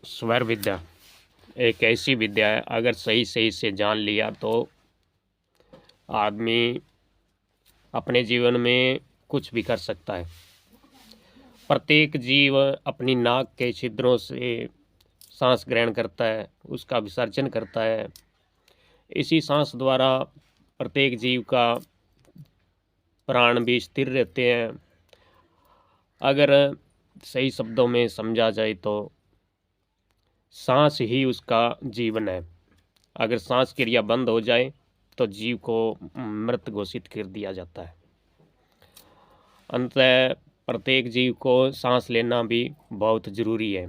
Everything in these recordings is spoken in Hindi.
स्वर विद्या एक ऐसी विद्या है, अगर सही सही से जान लिया तो आदमी अपने जीवन में कुछ भी कर सकता है। प्रत्येक जीव अपनी नाक के छिद्रों से सांस ग्रहण करता है, उसका विसर्जन करता है। इसी सांस द्वारा प्रत्येक जीव का प्राण भी स्थिर रहते हैं। अगर सही शब्दों में समझा जाए तो सांस ही उसका जीवन है। अगर सांस क्रिया बंद हो जाए तो जीव को मृत घोषित कर दिया जाता है। अंततः प्रत्येक जीव को सांस लेना भी बहुत ज़रूरी है।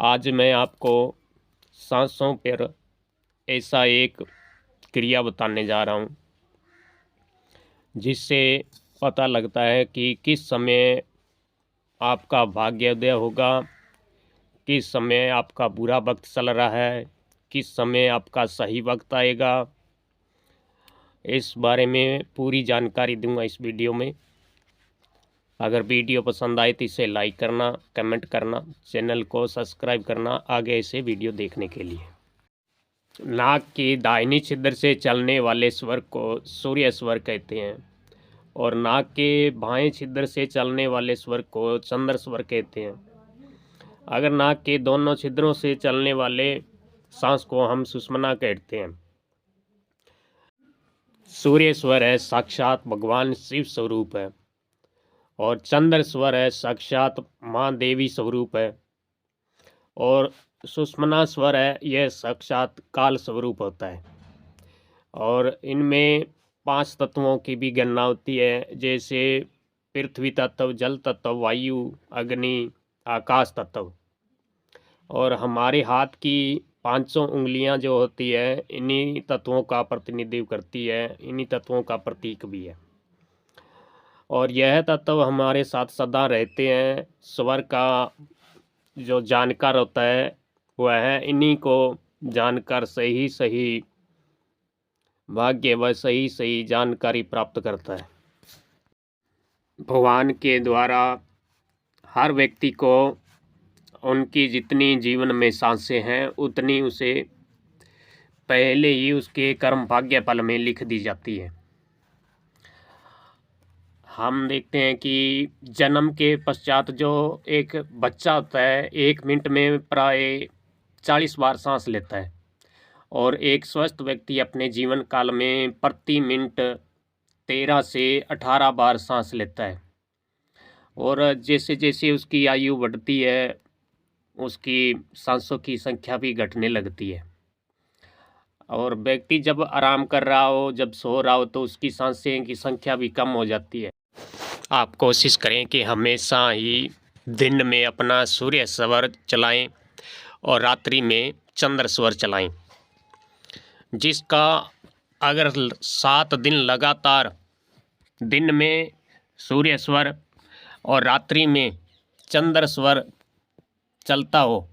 आज मैं आपको सांसों पर ऐसा एक क्रिया बताने जा रहा हूँ जिससे पता लगता है कि किस समय आपका भाग्योदय होगा, किस समय आपका बुरा वक्त चल रहा है, किस समय आपका सही वक्त आएगा। इस बारे में पूरी जानकारी दूंगा इस वीडियो में। अगर वीडियो पसंद आए तो इसे लाइक करना, कमेंट करना, चैनल को सब्सक्राइब करना आगे ऐसे वीडियो देखने के लिए। नाक की दाहिनी छिद्र से चलने वाले स्वर को सूर्य स्वर कहते हैं और नाक के बाएं छिद्र से चलने वाले स्वर को चंद्र स्वर कहते हैं। अगर नाक के दोनों छिद्रों से चलने वाले सांस को हम सुषुम्ना कहते हैं। सूर्य स्वर है साक्षात भगवान शिव स्वरूप है और चंद्र स्वर है साक्षात माँ देवी स्वरूप है और सुषुम्ना स्वर है यह साक्षात काल स्वरूप होता है। और इनमें 5 तत्वों की भी गणना होती है, जैसे पृथ्वी तत्व, जल तत्व, वायु, अग्नि, आकाश तत्व। और हमारे हाथ की 500 उंगलियां जो होती है इन्हीं तत्वों का प्रतिनिधित्व करती है, इन्हीं तत्वों का प्रतीक भी है। और यह तत्व हमारे साथ सदा रहते हैं। स्वर का जो जानकार होता है वह है इन्हीं को जानकर सही सही भाग्य व सही सही जानकारी प्राप्त करता है। भगवान के द्वारा हर व्यक्ति को उनकी जितनी जीवन में सांसें हैं उतनी उसे पहले ही उसके कर्म भाग्य फल में लिख दी जाती है। हम देखते हैं कि जन्म के पश्चात जो एक बच्चा होता है 1 मिनट में प्राय 40 बार सांस लेता है और एक स्वस्थ व्यक्ति अपने जीवन काल में प्रति मिनट 13 से 18 बार सांस लेता है। और जैसे जैसे उसकी आयु बढ़ती है उसकी सांसों की संख्या भी घटने लगती है। और व्यक्ति जब आराम कर रहा हो, जब सो रहा हो, तो उसकी सांसें की संख्या भी कम हो जाती है। आप कोशिश करें कि हमेशा ही दिन में अपना सूर्य स्वर चलाएं और रात्रि में चंद्र स्वर चलाएं, जिसका अगर 7 दिन लगातार दिन में सूर्य स्वर और रात्रि में चंद्र स्वर चलता हो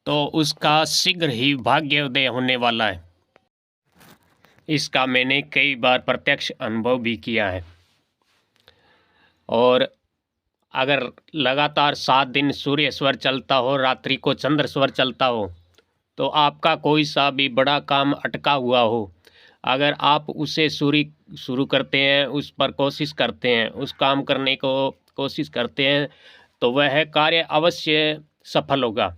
तो उसका शीघ्र ही भाग्योदय होने वाला है। इसका मैंने कई बार प्रत्यक्ष अनुभव भी किया है। और अगर लगातार 7 दिन सूर्य स्वर चलता हो, रात्रि को चंद्र स्वर चलता हो, तो आपका कोई सा भी बड़ा काम अटका हुआ हो, अगर आप उसे शुरू करते हैं, उस पर कोशिश करते हैं, उस काम करने को कोशिश करते हैं, तो वह कार्य अवश्य सफल होगा।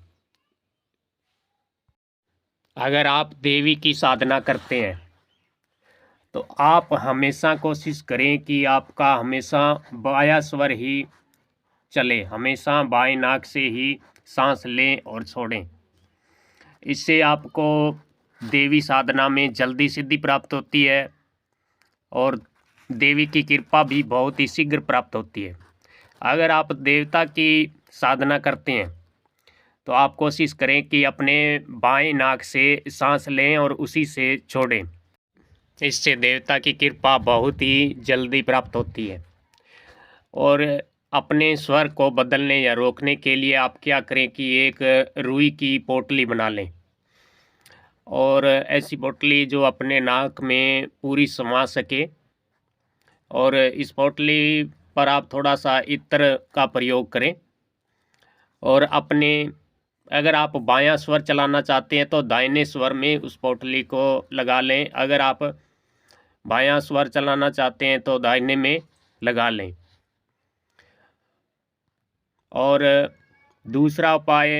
अगर आप देवी की साधना करते हैं तो आप हमेशा कोशिश करें कि आपका हमेशा बायां स्वर ही चले, हमेशा बाएं नाक से ही सांस लें और छोड़ें। इससे आपको देवी साधना में जल्दी सिद्धि प्राप्त होती है और देवी की कृपा भी बहुत ही शीघ्र प्राप्त होती है। अगर आप देवता की साधना करते हैं तो आप कोशिश करें कि अपने बाएं नाक से सांस लें और उसी से छोड़ें। इससे देवता की कृपा बहुत ही जल्दी प्राप्त होती है। और अपने स्वर को बदलने या रोकने के लिए आप क्या करें कि एक रुई की पोटली बना लें और ऐसी पोटली जो अपने नाक में पूरी समा सके, और इस पोटली पर आप थोड़ा सा इत्र का प्रयोग करें और अपने अगर आप बायां स्वर चलाना चाहते हैं तो दाहिने स्वर में उस पोटली को लगा लें। अगर आप बायां स्वर चलाना चाहते हैं तो दाहिने में लगा लें। और दूसरा उपाय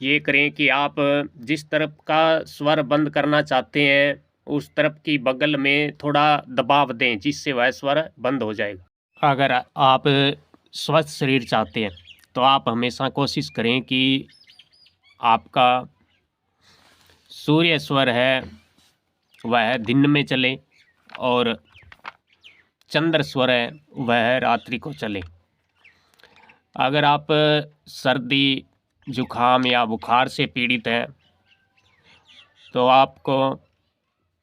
ये करें कि आप जिस तरफ का स्वर बंद करना चाहते हैं उस तरफ की बगल में थोड़ा दबाव दें, जिससे वह स्वर बंद हो जाएगा। अगर आप स्वस्थ शरीर चाहते हैं तो आप हमेशा कोशिश करें कि आपका सूर्य स्वर है वह दिन में चले और चंद्र स्वर है वह रात्रि को चले। अगर आप सर्दी जुखाम या बुखार से पीड़ित हैं तो आपको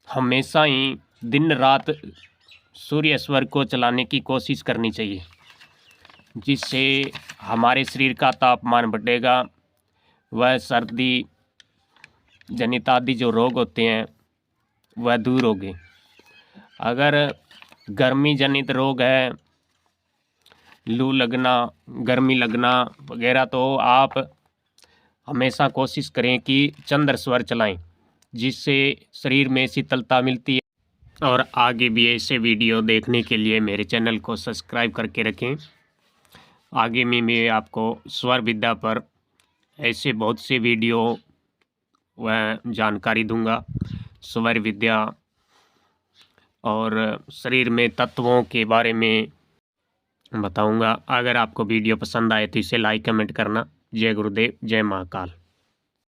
हमेशा ही दिन रात सूर्य स्वर को चलाने की कोशिश करनी चाहिए, जिससे हमारे शरीर का तापमान बढ़ेगा, वह सर्दी जनित आदि जो रोग होते हैं वह दूर होंगे। अगर गर्मी जनित रोग है, लू लगना, गर्मी लगना वगैरह, तो आप हमेशा कोशिश करें कि चंद्र स्वर चलाएं, जिससे शरीर में शीतलता मिलती है। और आगे भी ऐसे वीडियो देखने के लिए मेरे चैनल को सब्सक्राइब करके रखें। आगे में मैं आपको स्वर विद्या पर ऐसे बहुत से वीडियो व जानकारी दूंगा, स्वर विद्या और शरीर में तत्वों के बारे में बताऊंगा। अगर आपको वीडियो पसंद आए तो इसे लाइक कमेंट करना। जय गुरुदेव, जय महाकाल।